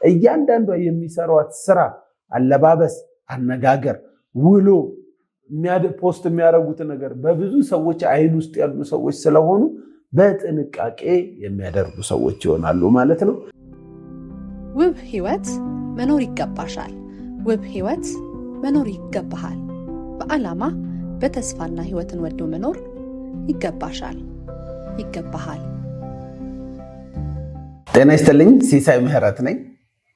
እያንዳንዷ የሚሰሯት ስራ፣ አለባበስ፣ አነጋገር፣ ውሎ ፖስት የሚያደርጉት ነገር በብዙ ሰዎች አይን ውስጥ ያሉ ሰዎች ስለሆኑ በጥንቃቄ የሚያደርጉ ሰዎች ይሆናሉ ማለት ነው። ውብ ህይወት መኖር ይገባሻል። ውብ ህይወት መኖር ይገባሃል። በዓላማ በተስፋና ህይወትን ወዶ መኖር ይገባሻል፣ ይገባሃል። ጤና ይስጥልኝ። ሲሳይ ምህረት ነኝ።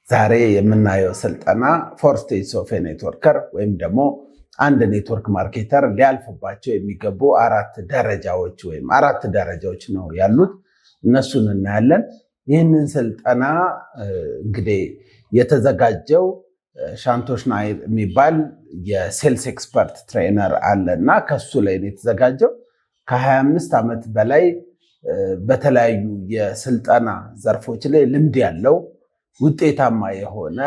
ዛሬ የምናየው ስልጠና ፎር ስቴጅስ ኦፍ ኔትወርከር ወይም ደግሞ አንድ ኔትወርክ ማርኬተር ሊያልፍባቸው የሚገቡ አራት ደረጃዎች ነው ያሉት። እነሱን እናያለን። ይህንን ስልጠና እንግዲህ የተዘጋጀው ሻንቶሽ ናይር የሚባል የሴልስ ኤክስፐርት ትሬነር አለ እና ከሱ ላይ ነው የተዘጋጀው። ከ25 ዓመት በላይ በተለያዩ የስልጠና ዘርፎች ላይ ልምድ ያለው ውጤታማ የሆነ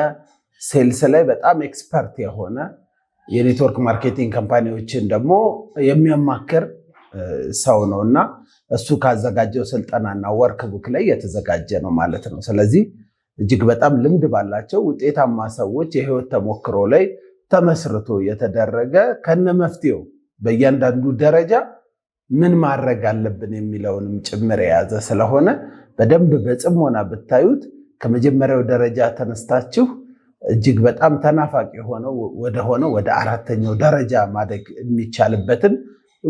ሴልስ ላይ በጣም ኤክስፐርት የሆነ የኔትወርክ ማርኬቲንግ ካምፓኒዎችን ደግሞ የሚያማክር ሰው ነው እና እሱ ካዘጋጀው ስልጠናና ወርክ ቡክ ላይ የተዘጋጀ ነው ማለት ነው። ስለዚህ እጅግ በጣም ልምድ ባላቸው ውጤታማ ሰዎች የህይወት ተሞክሮ ላይ ተመስርቶ የተደረገ ከነመፍትሄው በእያንዳንዱ ደረጃ ምን ማድረግ አለብን የሚለውንም ጭምር የያዘ ስለሆነ በደንብ በጽሞና ብታዩት ከመጀመሪያው ደረጃ ተነስታችሁ እጅግ በጣም ተናፋቂ ወደ አራተኛው ደረጃ ማደግ የሚቻልበትን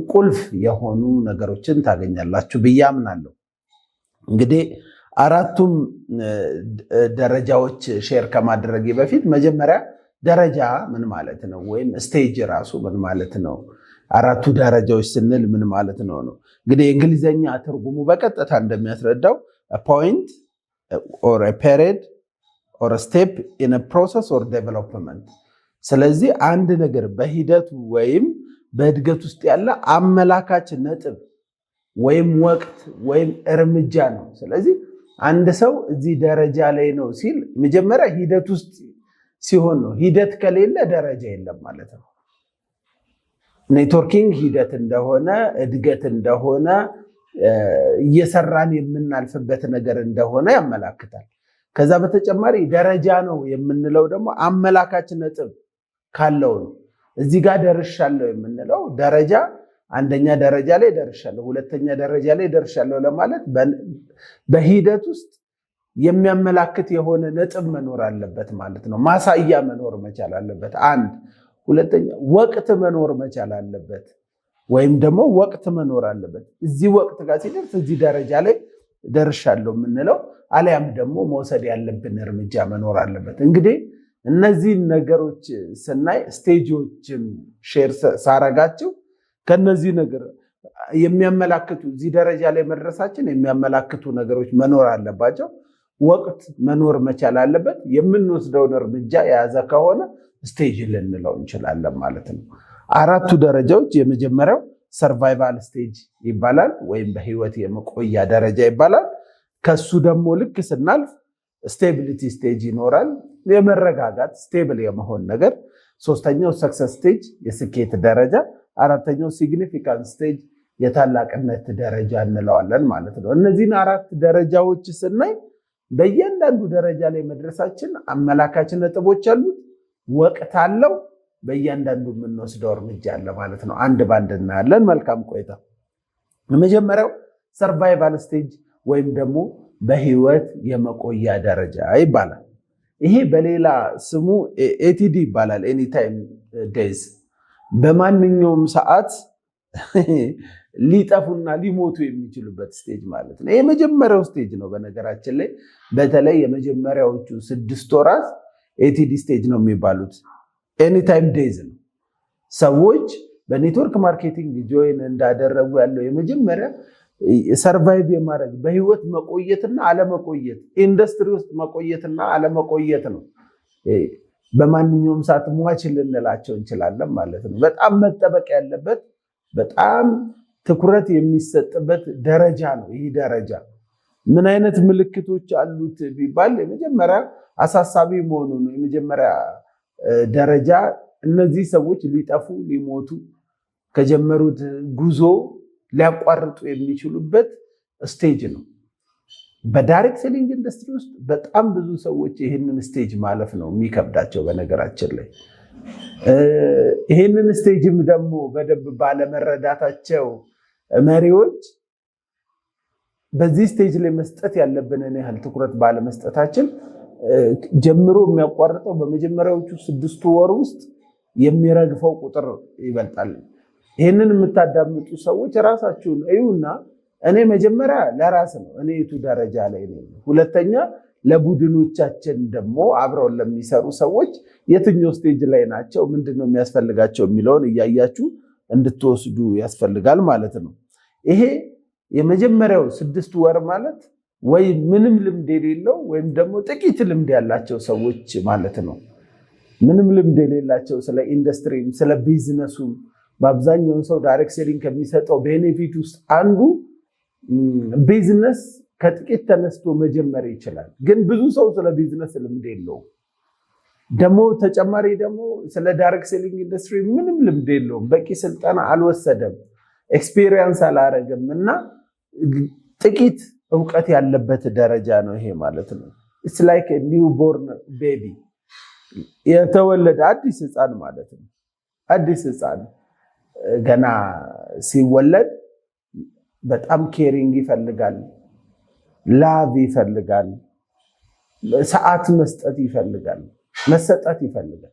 ቁልፍ የሆኑ ነገሮችን ታገኛላችሁ ብዬ አምናለሁ። እንግዲህ አራቱም ደረጃዎች ሼር ከማድረጌ በፊት መጀመሪያ ደረጃ ምን ማለት ነው ወይም ስቴጅ ራሱ ምን ማለት ነው፣ አራቱ ደረጃዎች ስንል ምን ማለት ነው ነው። እንግዲህ የእንግሊዝኛ ትርጉሙ በቀጥታ እንደሚያስረዳው ፖይንት ኦር ፔሪድ ኦር ስቴፕ ኢን ፕሮሰስ ኦር ዴቨሎፕመንት። ስለዚህ አንድ ነገር በሂደቱ ወይም በእድገት ውስጥ ያለ አመላካች ነጥብ ወይም ወቅት ወይም እርምጃ ነው። ስለዚህ አንድ ሰው እዚህ ደረጃ ላይ ነው ሲል መጀመሪያ ሂደት ውስጥ ሲሆን ነው። ሂደት ከሌለ ደረጃ የለም ማለት ነው። ኔትወርኪንግ ሂደት እንደሆነ እድገት እንደሆነ እየሰራን የምናልፍበት ነገር እንደሆነ ያመላክታል። ከዛ በተጨማሪ ደረጃ ነው የምንለው ደግሞ አመላካች ነጥብ ካለው ነው። እዚህ ጋር ደርሻለሁ የምንለው ደረጃ አንደኛ ደረጃ ላይ ደርሻለሁ፣ ሁለተኛ ደረጃ ላይ ደርሻለሁ ለማለት በሂደት ውስጥ የሚያመላክት የሆነ ነጥብ መኖር አለበት ማለት ነው። ማሳያ መኖር መቻል አለበት። አንድ ሁለተኛ ወቅት መኖር መቻል አለበት፣ ወይም ደግሞ ወቅት መኖር አለበት። እዚህ ወቅት ጋር ሲደርስ እዚህ ደረጃ ላይ ደርሻለሁ የምንለው አሊያም ደግሞ መውሰድ ያለብን እርምጃ መኖር አለበት። እንግዲህ እነዚህን ነገሮች ስናይ ስቴጆችን ሼር ሳረጋቸው ከነዚህ ነገር የሚያመላክቱ እዚህ ደረጃ ላይ መድረሳችን የሚያመላክቱ ነገሮች መኖር አለባቸው። ወቅት መኖር መቻል አለበት። የምንወስደውን እርምጃ የያዘ ከሆነ ስቴጅ ልንለው እንችላለን ማለት ነው። አራቱ ደረጃዎች የመጀመሪያው ሰርቫይቫል ስቴጅ ይባላል ወይም በህይወት የመቆያ ደረጃ ይባላል። ከሱ ደግሞ ልክ ስናልፍ ስቴቢሊቲ ስቴጅ ይኖራል፣ የመረጋጋት ስቴብል የመሆን ነገር። ሶስተኛው ሰክሰስ ስቴጅ የስኬት ደረጃ፣ አራተኛው ሲግኒፊካንት ስቴጅ የታላቅነት ደረጃ እንለዋለን ማለት ነው። እነዚህን አራት ደረጃዎች ስናይ በእያንዳንዱ ደረጃ ላይ መድረሳችን አመላካች ነጥቦች አሉት፣ ወቅት አለው፣ በእያንዳንዱ የምንወስደው እርምጃ አለ ማለት ነው። አንድ ባንድ እናያለን። መልካም ቆይታ። የመጀመሪያው ሰርቫይቫል ስቴጅ ወይም ደግሞ በህይወት የመቆያ ደረጃ ይባላል። ይሄ በሌላ ስሙ ኤቲዲ ይባላል። ኤኒታይም ዴይዝ፣ በማንኛውም ሰዓት ሊጠፉና ሊሞቱ የሚችሉበት ስቴጅ ማለት ነው። የመጀመሪያው ስቴጅ ነው። በነገራችን ላይ በተለይ የመጀመሪያዎቹ 6 ወራት ኤቲዲ ስቴጅ ነው የሚባሉት። ኤኒታይም ዴይዝ ነው። ሰዎች በኔትወርክ ማርኬቲንግ ጆይን እንዳደረጉ ያለው የመጀመሪያ ሰርቫይቭ የማድረግ በህይወት መቆየትና አለመቆየት፣ ኢንዱስትሪ ውስጥ መቆየትና አለመቆየት ነው። በማንኛውም ሰዓት ሟች ልንላቸው እንችላለን ማለት ነው። በጣም መጠበቅ ያለበት በጣም ትኩረት የሚሰጥበት ደረጃ ነው። ይህ ደረጃ ምን አይነት ምልክቶች አሉት ቢባል የመጀመሪያ አሳሳቢ መሆኑ ነው። የመጀመሪያ ደረጃ እነዚህ ሰዎች ሊጠፉ ሊሞቱ ከጀመሩት ጉዞ ሊያቋርጡ የሚችሉበት ስቴጅ ነው። በዳይሬክት ሴሊንግ ኢንዱስትሪ ውስጥ በጣም ብዙ ሰዎች ይህንን ስቴጅ ማለፍ ነው የሚከብዳቸው። በነገራችን ላይ ይህንን ስቴጅም ደግሞ በደንብ ባለመረዳታቸው መሪዎች በዚህ ስቴጅ ላይ መስጠት ያለብንን ያህል ትኩረት ባለመስጠታችን ጀምሮ የሚያቋርጠው በመጀመሪያዎቹ 6 ወር ውስጥ የሚረግፈው ቁጥር ይበልጣል። ይህንን የምታዳምጡ ሰዎች ራሳችሁን እዩና እኔ መጀመሪያ ለራስ ነው እኔ የቱ ደረጃ ላይ ነኝ፣ ሁለተኛ ለቡድኖቻችን ደግሞ አብረው ለሚሰሩ ሰዎች የትኛው ስቴጅ ላይ ናቸው፣ ምንድነው የሚያስፈልጋቸው የሚለውን እያያችሁ እንድትወስዱ ያስፈልጋል ማለት ነው። ይሄ የመጀመሪያው 6 ወር ማለት ወይ ምንም ልምድ የሌለው ወይም ደግሞ ጥቂት ልምድ ያላቸው ሰዎች ማለት ነው። ምንም ልምድ የሌላቸው ስለ ኢንዱስትሪም ስለ ቢዝነሱም በአብዛኛውን ሰው ዳይሬክት ሴሊንግ ከሚሰጠው ቤኔፊት ውስጥ አንዱ ቢዝነስ ከጥቂት ተነስቶ መጀመር ይችላል። ግን ብዙ ሰው ስለ ቢዝነስ ልምድ የለውም። ደግሞ ተጨማሪ ደግሞ ስለ ዳይሬክት ሴሊንግ ኢንዱስትሪ ምንም ልምድ የለውም። በቂ ስልጠና አልወሰደም፣ ኤክስፔሪየንስ አላረገም እና ጥቂት እውቀት ያለበት ደረጃ ነው ይሄ ማለት ነው። ኢትስ ላይክ ኒውቦርን ቤቢ፣ የተወለደ አዲስ ህፃን ማለት ነው። አዲስ ህፃን ገና ሲወለድ በጣም ኬሪንግ ይፈልጋል፣ ላቭ ይፈልጋል፣ ሰዓት መስጠት ይፈልጋል፣ መሰጠት ይፈልጋል።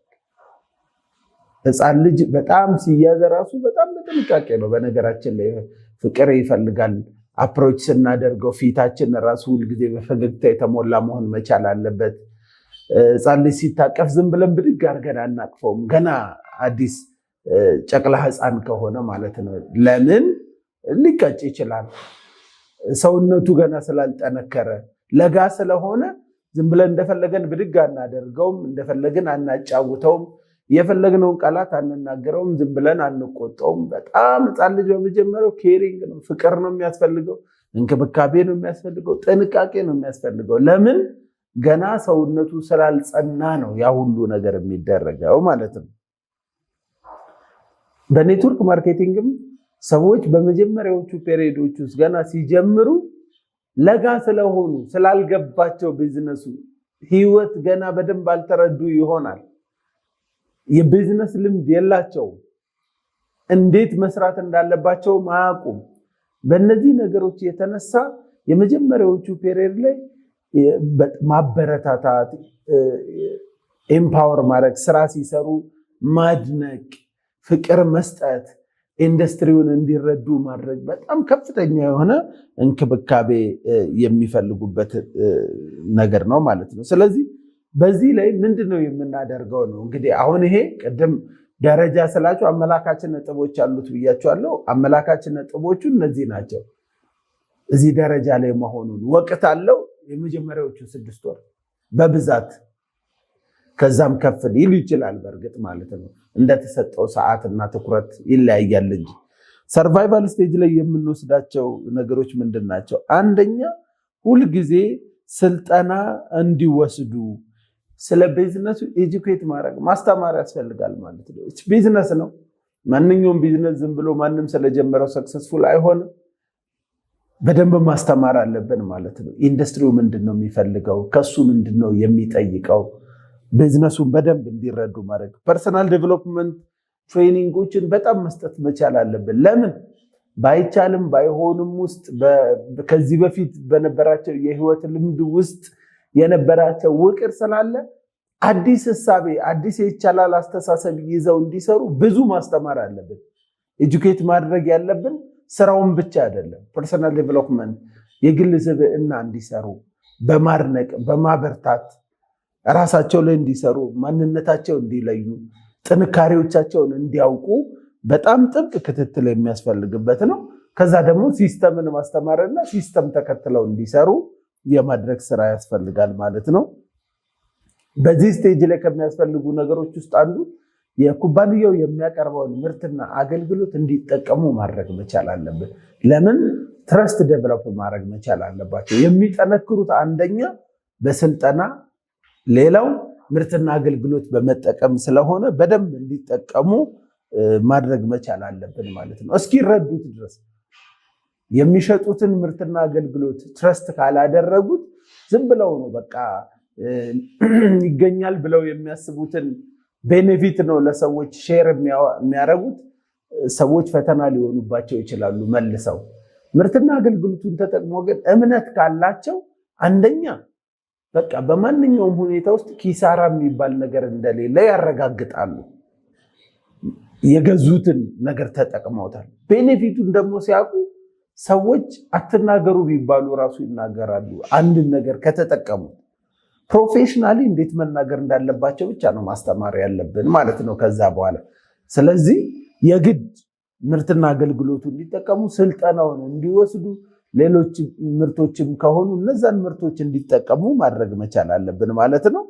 ህፃን ልጅ በጣም ሲያዝ ራሱ በጣም በጥንቃቄ ነው። በነገራችን ላይ ፍቅር ይፈልጋል። አፕሮች ስናደርገው ፊታችን ራሱ ሁልጊዜ በፈገግታ የተሞላ መሆን መቻል አለበት። ህፃን ልጅ ሲታቀፍ ዝም ብለን ብድግ አድርገን አናቅፈውም፣ ገና አዲስ ጨቅላ ህፃን ከሆነ ማለት ነው። ለምን ሊቀጭ ይችላል። ሰውነቱ ገና ስላልጠነከረ ለጋ ስለሆነ ዝም ብለን እንደፈለገን ብድግ አናደርገውም፣ እንደፈለግን አናጫውተውም፣ የፈለግነውን ቃላት አንናገረውም፣ ዝም ብለን አንቆጣውም። በጣም ህፃን ልጅ በመጀመሪያው ኬሪንግ ነው፣ ፍቅር ነው የሚያስፈልገው፣ እንክብካቤ ነው የሚያስፈልገው፣ ጥንቃቄ ነው የሚያስፈልገው። ለምን ገና ሰውነቱ ስላልጸና ነው ያ ሁሉ ነገር የሚደረገው ማለት ነው። በኔትወርክ ማርኬቲንግም ሰዎች በመጀመሪያዎቹ ፔሪዮዶች ውስጥ ገና ሲጀምሩ ለጋ ስለሆኑ ስላልገባቸው ቢዝነሱ ህይወት ገና በደንብ አልተረዱ ይሆናል። የቢዝነስ ልምድ የላቸውም። እንዴት መስራት እንዳለባቸው አያውቁም። በእነዚህ ነገሮች የተነሳ የመጀመሪያዎቹ ፔሪዮድ ላይ ማበረታታት፣ ኤምፓወር ማድረግ፣ ስራ ሲሰሩ ማድነቅ፣ ፍቅር መስጠት፣ ኢንዱስትሪውን እንዲረዱ ማድረግ በጣም ከፍተኛ የሆነ እንክብካቤ የሚፈልጉበት ነገር ነው ማለት ነው። ስለዚህ በዚህ ላይ ምንድነው የምናደርገው ነው እንግዲህ አሁን ይሄ ቅድም ደረጃ ስላችሁ አመላካች ነጥቦች አሉት ብያችኋለሁ። አመላካች ነጥቦቹ እነዚህ ናቸው። እዚህ ደረጃ ላይ መሆኑን ወቅት አለው። የመጀመሪያዎቹ 6 ወር በብዛት ከዛም ከፍ ሊል ይችላል በእርግጥ ማለት ነው። እንደተሰጠው ሰዓትና ትኩረት ይለያያል እንጂ ሰርቫይቫል ስቴጅ ላይ የምንወስዳቸው ነገሮች ምንድን ናቸው? አንደኛ ሁልጊዜ ስልጠና እንዲወስዱ ስለ ቢዝነሱ ኤጁኬት ማድረግ ማስተማር ያስፈልጋል ማለት ነው። ቢዝነስ ነው። ማንኛውም ቢዝነስ ዝም ብሎ ማንም ስለጀመረው ሰክሰስፉል አይሆንም። በደንብ ማስተማር አለብን ማለት ነው። ኢንዱስትሪው ምንድነው የሚፈልገው፣ ከሱ ምንድነው የሚጠይቀው፣ ቢዝነሱን በደንብ እንዲረዱ ማድረግ። ፐርሰናል ዴቨሎፕመንት ትሬኒንጎችን በጣም መስጠት መቻል አለብን። ለምን ባይቻልም ባይሆንም ውስጥ ከዚህ በፊት በነበራቸው የህይወት ልምድ ውስጥ የነበራቸው ውቅር ስላለ አዲስ ህሳቤ አዲስ ይቻላል አስተሳሰብ ይዘው እንዲሰሩ ብዙ ማስተማር አለብን። ኤጁኬት ማድረግ ያለብን ስራውን ብቻ አይደለም። ፐርሰናል ዴቨሎፕመንት የግል ስብዕና እንዲሰሩ በማድነቅ በማበርታት ራሳቸው ላይ እንዲሰሩ ማንነታቸው እንዲለዩ ጥንካሬዎቻቸውን እንዲያውቁ በጣም ጥብቅ ክትትል የሚያስፈልግበት ነው። ከዛ ደግሞ ሲስተምን ማስተማርና ሲስተም ተከትለው እንዲሰሩ የማድረግ ስራ ያስፈልጋል ማለት ነው። በዚህ ስቴጅ ላይ ከሚያስፈልጉ ነገሮች ውስጥ አንዱ የኩባንያው የሚያቀርበውን ምርትና አገልግሎት እንዲጠቀሙ ማድረግ መቻል አለብን። ለምን ትረስት ዴቨሎፕ ማድረግ መቻል አለባቸው። የሚጠነክሩት አንደኛ በስልጠና ሌላው ምርትና አገልግሎት በመጠቀም ስለሆነ በደንብ እንዲጠቀሙ ማድረግ መቻል አለብን ማለት ነው። እስኪረዱት ድረስ የሚሸጡትን ምርትና አገልግሎት ትረስት ካላደረጉት ዝም ብለው ነው በቃ ይገኛል ብለው የሚያስቡትን ቤኔፊት ነው ለሰዎች ሼር የሚያደርጉት። ሰዎች ፈተና ሊሆኑባቸው ይችላሉ መልሰው። ምርትና አገልግሎቱን ተጠቅሞ ግን እምነት ካላቸው አንደኛ በቃ በማንኛውም ሁኔታ ውስጥ ኪሳራ የሚባል ነገር እንደሌለ ያረጋግጣሉ። የገዙትን ነገር ተጠቅመውታል። ቤኔፊቱን ደግሞ ሲያውቁ ሰዎች አትናገሩ ቢባሉ ራሱ ይናገራሉ። አንድን ነገር ከተጠቀሙት ፕሮፌሽናሊ እንዴት መናገር እንዳለባቸው ብቻ ነው ማስተማር ያለብን ማለት ነው ከዛ በኋላ። ስለዚህ የግድ ምርትና አገልግሎቱ እንዲጠቀሙ ስልጠናውን እንዲወስዱ፣ ሌሎች ምርቶችም ከሆኑ እነዛን ምርቶች እንዲጠቀሙ ማድረግ መቻል አለብን ማለት ነው።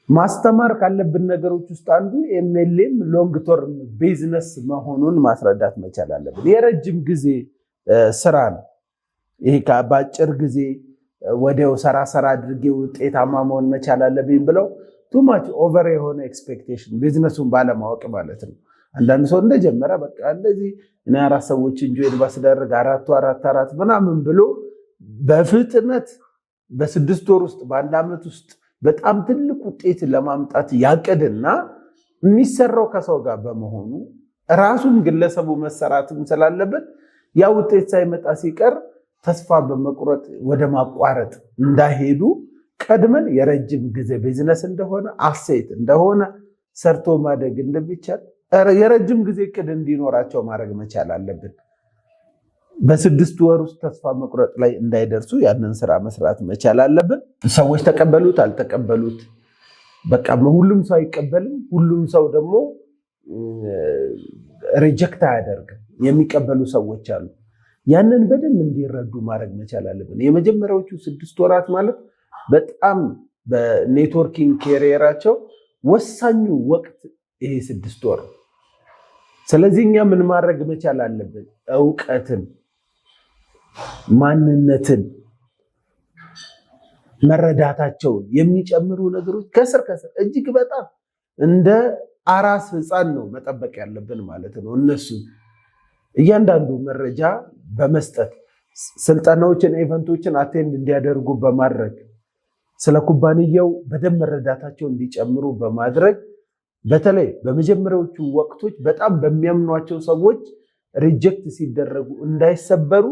ማስተማር ካለብን ነገሮች ውስጥ አንዱ ኤምኤልኤም ሎንግ ተርም ቢዝነስ መሆኑን ማስረዳት መቻል አለብን። የረጅም ጊዜ ስራ ነው ይሄ። በአጭር ጊዜ ወዲያው ሰራ አድርጌ ውጤታማ መሆን መቻል አለብኝ ብለው ቱማች ኦቨር የሆነ ኤክስፔክቴሽን ቢዝነሱን ባለማወቅ ማለት ነው። አንዳንድ ሰው እንደጀመረ በቃ እንደዚህ እኔ 4 ሰዎች ጆይን ባስደርግ 4 ምናምን ብሎ በፍጥነት በ6 ወር ውስጥ በ1 ዓመት ውስጥ በጣም ትልቅ ውጤት ለማምጣት ያቅድና የሚሰራው ከሰው ጋር በመሆኑ ራሱን ግለሰቡ መሰራትም ስላለበት ያ ውጤት ሳይመጣ ሲቀር ተስፋ በመቁረጥ ወደ ማቋረጥ እንዳይሄዱ ቀድመን የረጅም ጊዜ ቢዝነስ እንደሆነ አሴት እንደሆነ ሰርቶ ማደግ እንደሚቻል የረጅም ጊዜ እቅድ እንዲኖራቸው ማድረግ መቻል አለብን። በ6 ወር ውስጥ ተስፋ መቁረጥ ላይ እንዳይደርሱ ያንን ስራ መስራት መቻል አለብን። ሰዎች ተቀበሉት አልተቀበሉት በቃ ሁሉም ሰው አይቀበልም። ሁሉም ሰው ደግሞ ሪጀክት አያደርግም። የሚቀበሉ ሰዎች አሉ። ያንን በደንብ እንዲረዱ ማድረግ መቻል አለብን። የመጀመሪያዎቹ 6 ወራት ማለት በጣም በኔትወርኪንግ ኬሪየራቸው ወሳኙ ወቅት ይሄ 6 ወር። ስለዚህ እኛ ምን ማድረግ መቻል አለብን? እውቀትን፣ ማንነትን፣ መረዳታቸውን የሚጨምሩ ነገሮች ከስር እጅግ በጣም እንደ አራስ ሕፃን ነው መጠበቅ ያለብን ማለት ነው። እነሱ እያንዳንዱ መረጃ በመስጠት ስልጠናዎችን፣ ኢቨንቶችን አቴንድ እንዲያደርጉ በማድረግ ስለ ኩባንያው በደንብ መረዳታቸው እንዲጨምሩ በማድረግ በተለይ በመጀመሪያዎቹ ወቅቶች በጣም በሚያምኗቸው ሰዎች ሪጀክት ሲደረጉ እንዳይሰበሩ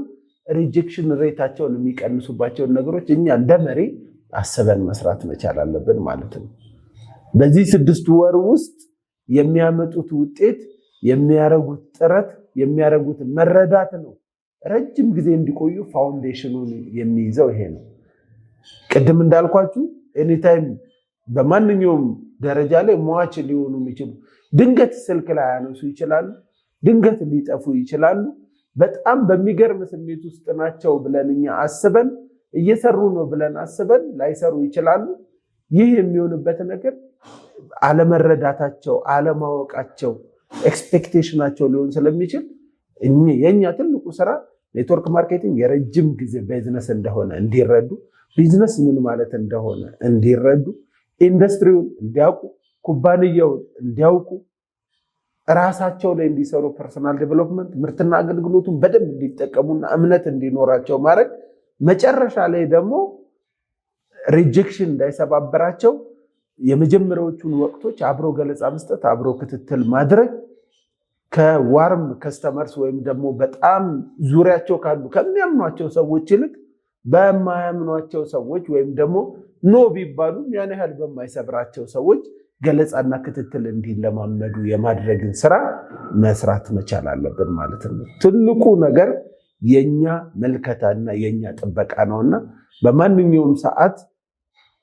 ሪጀክሽን ሬታቸውን የሚቀንሱባቸውን ነገሮች እኛ እንደ መሪ አስበን መስራት መቻል አለብን ማለት ነው። በዚህ 6 ወር ውስጥ የሚያመጡት ውጤት፣ የሚያረጉት ጥረት፣ የሚያረጉት መረዳት ነው ረጅም ጊዜ እንዲቆዩ ፋውንዴሽኑን የሚይዘው ይሄ ነው። ቅድም እንዳልኳችሁ ኤኒታይም በማንኛውም ደረጃ ላይ ሟች ሊሆኑ የሚችሉ ድንገት ስልክ ላይ ያነሱ ይችላሉ፣ ድንገት ሊጠፉ ይችላሉ። በጣም በሚገርም ስሜት ውስጥ ናቸው ብለን እኛ አስበን እየሰሩ ነው ብለን አስበን ላይሰሩ ይችላሉ። ይህ የሚሆንበት ነገር አለመረዳታቸው፣ አለማወቃቸው፣ ኤክስፔክቴሽናቸው ሊሆን ስለሚችል የኛ ትልቁ ስራ ኔትወርክ ማርኬቲንግ የረጅም ጊዜ ቢዝነስ እንደሆነ እንዲረዱ፣ ቢዝነስ ምን ማለት እንደሆነ እንዲረዱ፣ ኢንዱስትሪውን እንዲያውቁ፣ ኩባንያውን እንዲያውቁ፣ ራሳቸው ላይ እንዲሰሩ፣ ፐርሰናል ዴቨሎፕመንት ምርትና አገልግሎቱን በደንብ እንዲጠቀሙና እምነት እንዲኖራቸው ማድረግ፣ መጨረሻ ላይ ደግሞ ሪጀክሽን እንዳይሰባበራቸው የመጀመሪያዎቹን ወቅቶች አብሮ ገለጻ መስጠት፣ አብሮ ክትትል ማድረግ፣ ከዋርም ከስተመርስ ወይም ደግሞ በጣም ዙሪያቸው ካሉ ከሚያምኗቸው ሰዎች ይልቅ በማያምኗቸው ሰዎች ወይም ደግሞ ኖ ቢባሉ ያን ያህል በማይሰብራቸው ሰዎች ገለጻና ክትትል እንዲለማመዱ የማድረግን ስራ መስራት መቻል አለብን ማለት ነው። ትልቁ ነገር የኛ መልከታና የኛ ጥበቃ ነውና በማንኛውም ሰዓት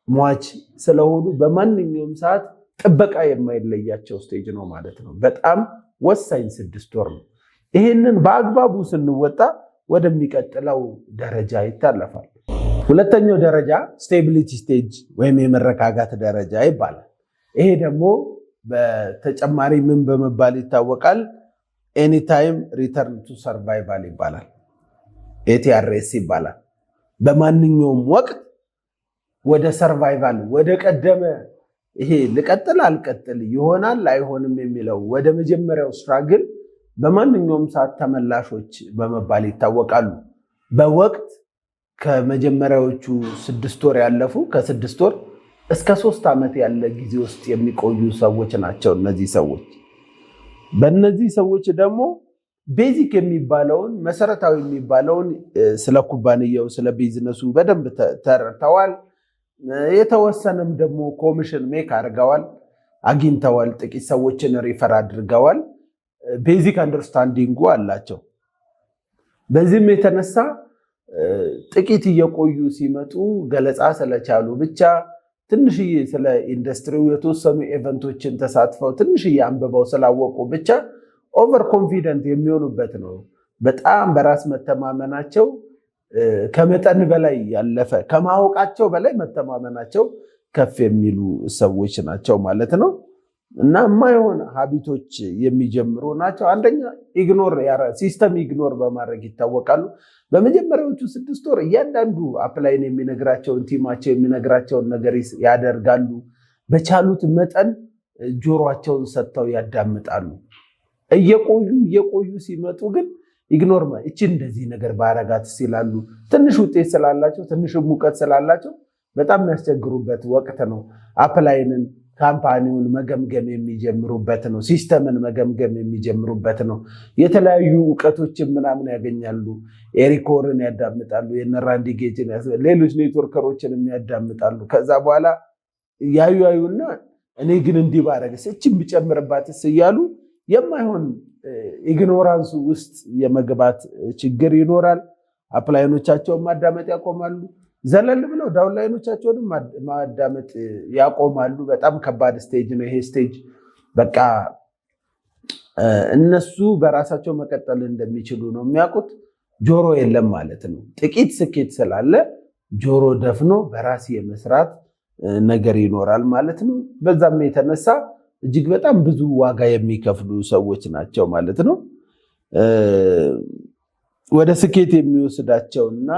ሟች ስለሆኑ በማንኛውም ሰዓት ጥበቃ የማይለያቸው ስቴጅ ነው ማለት ነው። በጣም ወሳኝ 6 ወር ነው። ይሄንን በአግባቡ ስንወጣ ወደሚቀጥለው ደረጃ ይታለፋል። ሁለተኛው ደረጃ ስቴቢሊቲ ስቴጅ ወይም የመረጋጋት ደረጃ ይባላል። ይሄ ደግሞ በተጨማሪ ምን በመባል ይታወቃል? ኤኒታይም ሪተርን ቱ ሰርቫይቫል ይባላል። ኤቲአርኤስ ይባላል። በማንኛውም ወቅት ወደ ሰርቫይቫል ወደ ቀደመ ይሄ ልቀጥል አልቀጥል ይሆናል አይሆንም የሚለው ወደ መጀመሪያው ስትራግል በማንኛውም ሰዓት ተመላሾች በመባል ይታወቃሉ። በወቅት ከመጀመሪያዎቹ 6 ወር ያለፉ ከ6 ወር እስከ 3 ዓመት ያለ ጊዜ ውስጥ የሚቆዩ ሰዎች ናቸው እነዚህ ሰዎች። በእነዚህ ሰዎች ደግሞ ቤዚክ የሚባለውን መሰረታዊ የሚባለውን ስለ ኩባንያው ስለ ቢዝነሱ በደንብ ተረድተዋል። የተወሰነም ደግሞ ኮሚሽን ሜክ አግኝተዋል። ጥቂት ሰዎችን ሪፈር አድርገዋል። ቤዚክ አንደርስታንዲንጉ አላቸው። በዚህም የተነሳ ጥቂት እየቆዩ ሲመጡ ገለጻ ስለቻሉ ብቻ ትንሽዬ ስለ ኢንዱስትሪው የተወሰኑ ኢቨንቶችን ተሳትፈው ትንሽዬ አንብበው ስላወቁ ብቻ ኦቨር ኮንፊደንት የሚሆኑበት ነው። በጣም በራስ መተማመናቸው ከመጠን በላይ ያለፈ ከማወቃቸው በላይ መተማመናቸው ከፍ የሚሉ ሰዎች ናቸው ማለት ነው። እና የማይሆን ሀቢቶች የሚጀምሩ ናቸው። አንደኛ ሲስተም ኢግኖር በማድረግ ይታወቃሉ። በመጀመሪያዎቹ 6 ወር እያንዳንዱ አፕላይን የሚነግራቸውን ቲማቸው የሚነግራቸውን ነገር ያደርጋሉ። በቻሉት መጠን ጆሮአቸውን ሰጥተው ያዳምጣሉ። እየቆዩ ሲመጡ ግን ኢግኖር እቺ እንደዚህ ነገር ባረጋት ሲላሉ ትንሽ ውጤት ስላላቸው ትንሽ ሙቀት ስላላቸው በጣም የሚያስቸግሩበት ወቅት ነው። አፕላይንን ካምፓኒውን መገምገም የሚጀምሩበት ነው። ሲስተምን መገምገም የሚጀምሩበት ነው። የተለያዩ እውቀቶችን ምናምን ያገኛሉ። ኤሪኮርን ያዳምጣሉ፣ የነራንዲ ጌጅን፣ ሌሎች ኔትወርከሮችን ያዳምጣሉ። ከዛ በኋላ ያዩና እኔ ግን እንዲህ ባረግስ እቺን ብጨምርባትስ እያሉ የማይሆን ኢግኖራንሱ ውስጥ የመግባት ችግር ይኖራል። አፕላይኖቻቸውን ማዳመጥ ያቆማሉ። ዘለል ብለው ዳውንላይኖቻቸውን ማዳመጥ ያቆማሉ። በጣም ከባድ ስቴጅ ነው ይሄ ስቴጅ። በቃ እነሱ በራሳቸው መቀጠል እንደሚችሉ ነው የሚያውቁት። ጆሮ የለም ማለት ነው። ጥቂት ስኬት ስላለ ጆሮ ደፍኖ በራስ የመስራት ነገር ይኖራል ማለት ነው። በዛም የተነሳ እጅግ በጣም ብዙ ዋጋ የሚከፍሉ ሰዎች ናቸው ማለት ነው። ወደ ስኬት የሚወስዳቸውና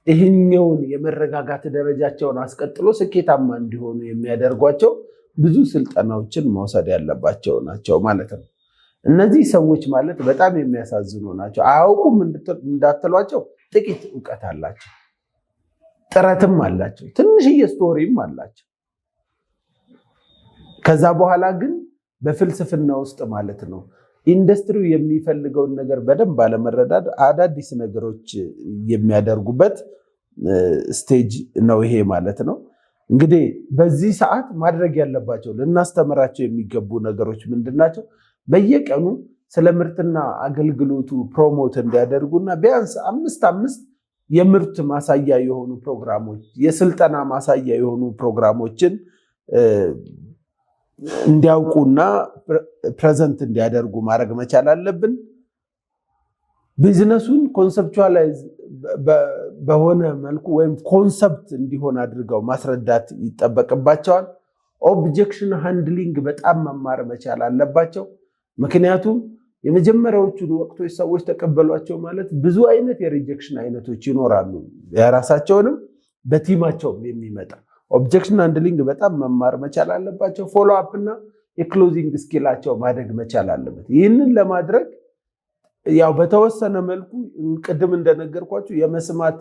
ይህኛውን የመረጋጋት ደረጃቸውን አስቀጥሎ ስኬታማ እንዲሆኑ የሚያደርጓቸው ብዙ ስልጠናዎችን መውሰድ ያለባቸው ናቸው ማለት ነው። እነዚህ ሰዎች ማለት በጣም የሚያሳዝኑ ናቸው። አያውቁም እንዳትሏቸው፣ ጥቂት እውቀት አላቸው፣ ጥረትም አላቸው፣ ትንሽዬ ስቶሪም አላቸው። ከዛ በኋላ ግን በፍልስፍና ውስጥ ማለት ነው ኢንዱስትሪው የሚፈልገውን ነገር በደንብ ባለመረዳት አዳዲስ ነገሮች የሚያደርጉበት ስቴጅ ነው ይሄ ማለት ነው። እንግዲህ በዚህ ሰዓት ማድረግ ያለባቸው ልናስተምራቸው የሚገቡ ነገሮች ምንድናቸው? በየቀኑ ስለ ምርትና አገልግሎቱ ፕሮሞት እንዲያደርጉና ቢያንስ 5 የምርት ማሳያ የሆኑ ፕሮግራሞች፣ የስልጠና ማሳያ የሆኑ ፕሮግራሞችን እንዲያውቁና ፕሬዘንት እንዲያደርጉ ማድረግ መቻል አለብን። ቢዝነሱን ኮንሰፕቹዋላይዝ በሆነ መልኩ ወይም ኮንሰፕት እንዲሆን አድርገው ማስረዳት ይጠበቅባቸዋል። ኦብጀክሽን ሃንድሊንግ በጣም መማር መቻል አለባቸው። ምክንያቱም የመጀመሪያዎቹን ወቅቶች ሰዎች ተቀበሏቸው ማለት ብዙ አይነት የሪጀክሽን አይነቶች ይኖራሉ፣ የራሳቸውንም በቲማቸውም የሚመጣ ኦብጀክሽን ሃንድሊንግ በጣም መማር መቻል አለባቸው። ፎሎ አፕ እና የክሎዚንግ ስኪላቸው ማደግ መቻል አለበት። ይህንን ለማድረግ ያው በተወሰነ መልኩ ቅድም እንደነገርኳችሁ የመስማት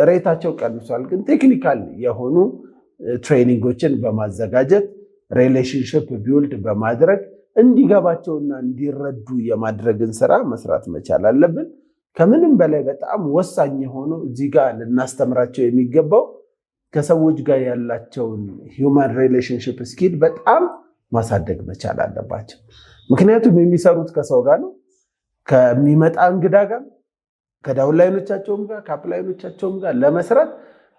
ሬታቸው ቀንሷል። ግን ቴክኒካል የሆኑ ትሬኒንጎችን በማዘጋጀት ሪሌሽንሽፕ ቢውልድ በማድረግ እንዲገባቸውና እንዲረዱ የማድረግን ስራ መስራት መቻል አለብን። ከምንም በላይ በጣም ወሳኝ የሆነው እዚህ ጋር ልናስተምራቸው የሚገባው ከሰዎች ጋር ያላቸውን ሂውማን ሪሌሽንሽፕ ስኪል በጣም ማሳደግ መቻል አለባቸው። ምክንያቱም የሚሰሩት ከሰው ጋር ነው፣ ከሚመጣ እንግዳ ጋር፣ ከዳውንላይኖቻቸውም ጋር ከአፕላይኖቻቸውም ጋር ለመስራት